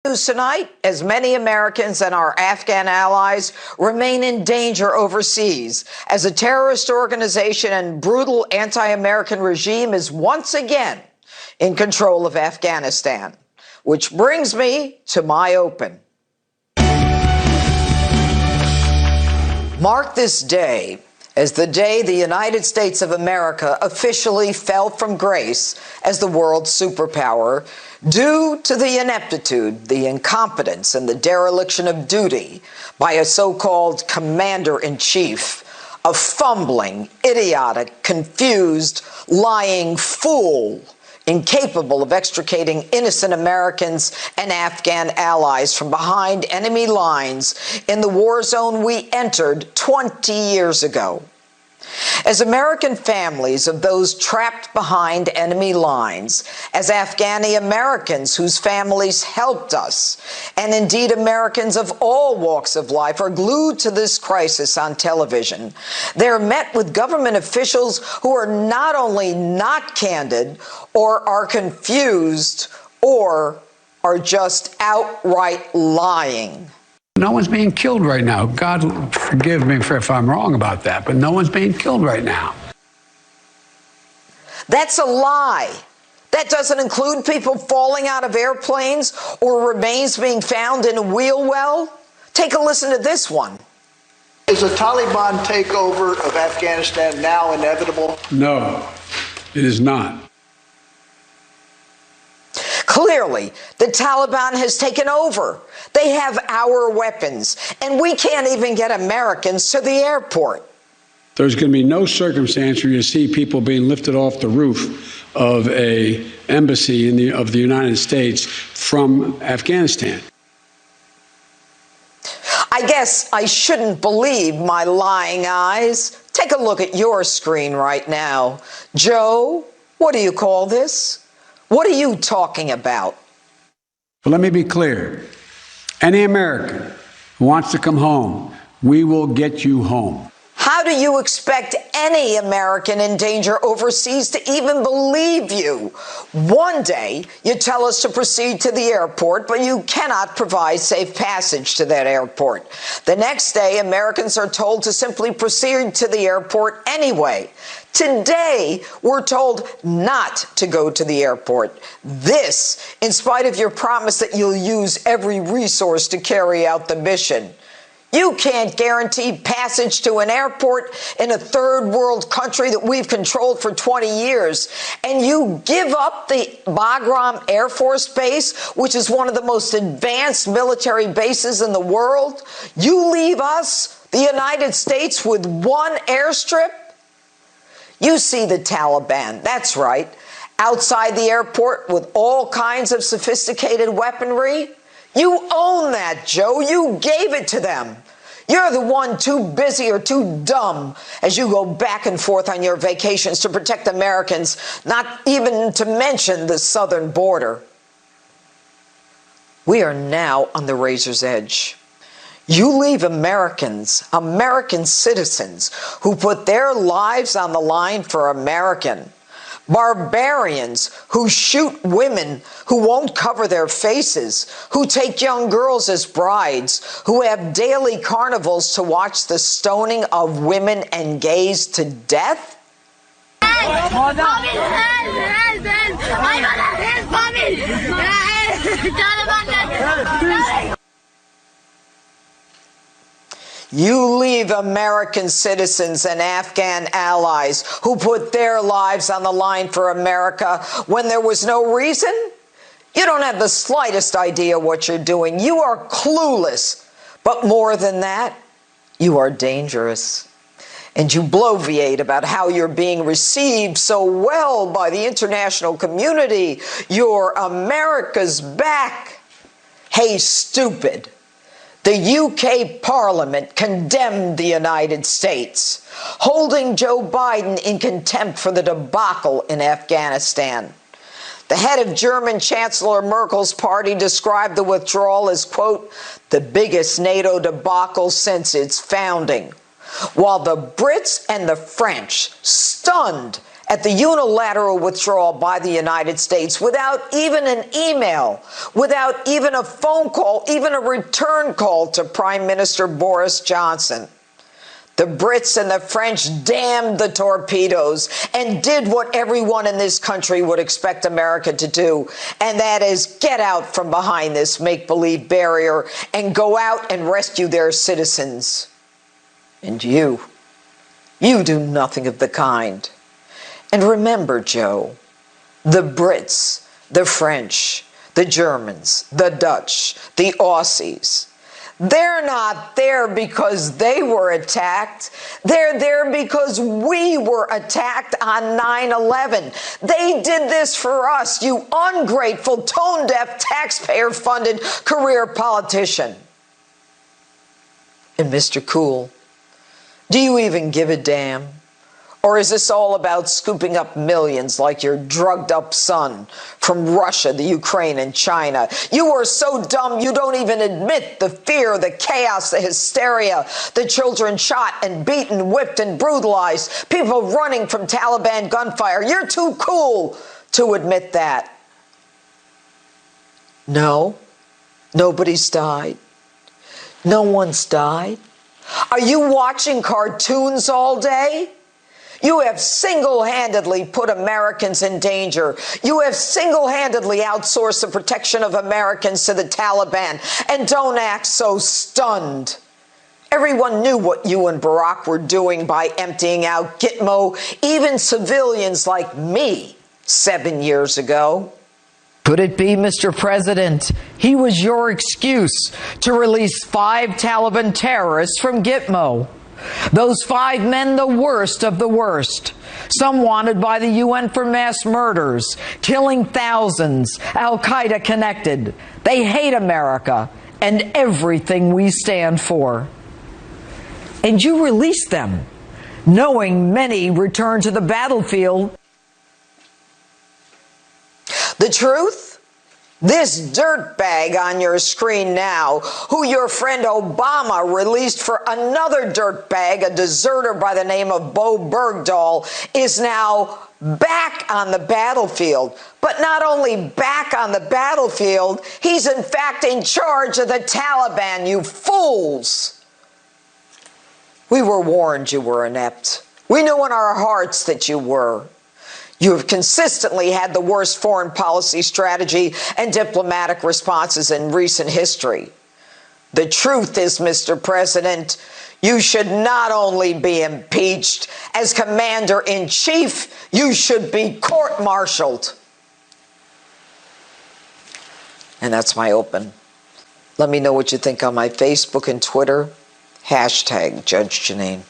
News tonight, as many Americans and our Afghan allies remain in danger overseas, as a terrorist organization and brutal anti-American regime is once again in control of Afghanistan. Which brings me to my open. Mark this day as the day the United States of America officially fell from grace as the world superpower due to the ineptitude, the incompetence, and the dereliction of duty by a so-called commander-in-chief, a fumbling, idiotic, confused, lying fool, incapable of extricating innocent Americans and Afghan allies from behind enemy lines in the war zone we entered 20 years ago. As American families of those trapped behind enemy lines, as Afghani Americans whose families helped us, and indeed Americans of all walks of life are glued to this crisis on television, they're met with government officials who are not only not candid, or are confused, or are just outright lying. No one's being killed right now. God forgive me if I'm wrong about that, but no one's being killed right now. That's a lie. That doesn't include people falling out of airplanes or remains being found in a wheel well. Take a listen to this one. Is a Taliban takeover of Afghanistan now inevitable? No, it is not. Clearly, the Taliban has taken over. They have our weapons, and we can't even get Americans to the airport. There's going to be no circumstance where you see people being lifted off the roof of an embassy of the United States from Afghanistan. I guess I shouldn't believe my lying eyes. Take a look at your screen right now. Joe, what do you call this? What are you talking about? But let me be clear. Any American who wants to come home, we will get you home. How do you expect any American in danger overseas to even believe you? One day, you tell us to proceed to the airport, but you cannot provide safe passage to that airport. The next day, Americans are told to simply proceed to the airport anyway. Today, we're told not to go to the airport. This, in spite of your promise that you'll use every resource to carry out the mission. You can't guarantee passage to an airport in a third world country that we've controlled for 20 years. And you give up the Bagram Air Force Base, which is one of the most advanced military bases in the world. You leave us, the United States, with one airstrip? You see the Taliban, that's right, outside the airport with all kinds of sophisticated weaponry. You own that, Joe. You gave it to them. You're the one too busy or too dumb as you go back and forth on your vacations to protect Americans, not even to mention the southern border. We are now on the razor's edge. You leave Americans, American citizens, who put their lives on the line for American. Barbarians who shoot women who won't cover their faces, who take young girls as brides, who have daily carnivals to watch the stoning of women and gays to death? You leave American citizens and Afghan allies who put their lives on the line for America when there was no reason? You don't have the slightest idea what you're doing. You are clueless. But more than that, you are dangerous. And you bloviate about how you're being received so well by the international community. You're America's back. Hey, stupid. The UK Parliament condemned the United States, holding Joe Biden in contempt for the debacle in Afghanistan. The head of German Chancellor Merkel's party described the withdrawal as, quote, the biggest NATO debacle since its founding, while the Brits and the French, stunned at the unilateral withdrawal by the United States without even an email, without even a phone call, even a return call to Prime Minister Boris Johnson. The Brits and the French damned the torpedoes and did what everyone in this country would expect America to do, and that is get out from behind this make-believe barrier and go out and rescue their citizens. And you do nothing of the kind. And remember, Joe, the Brits, the French, the Germans, the Dutch, the Aussies, they're not there because they were attacked. They're there because we were attacked on 9/11. They did this for us, you ungrateful, tone-deaf, taxpayer-funded career politician. And Mr. Cool, do you even give a damn? Or is this all about scooping up millions like your drugged-up son from Russia, the Ukraine, and China? You are so dumb you don't even admit the fear, the chaos, the hysteria, the children shot and beaten, whipped and brutalized, people running from Taliban gunfire. You're too cool to admit that. No, nobody's died. No one's died. Are you watching cartoons all day? You have single-handedly put Americans in danger. You have single-handedly outsourced the protection of Americans to the Taliban. And don't act so stunned. Everyone knew what you and Barack were doing by emptying out Gitmo, even civilians like me 7 years ago. Could it be, Mr. President, he was your excuse to release 5 Taliban terrorists from Gitmo? Those 5 men, the worst of the worst. Some wanted by the UN for mass murders, killing thousands, Al-Qaeda connected. They hate America and everything we stand for. And you released them, knowing many returned to the battlefield. The truth? This dirtbag on your screen now, who your friend Obama released for another dirtbag, a deserter by the name of Bo Bergdahl, is now back on the battlefield. But not only back on the battlefield, he's in fact in charge of the Taliban, you fools. We were warned you were inept. We knew in our hearts that you were. You have consistently had the worst foreign policy strategy and diplomatic responses in recent history. The truth is, Mr. President, you should not only be impeached as commander-in-chief, you should be court-martialed. And that's my open. Let me know what you think on my Facebook and Twitter. #Judge Jeanine.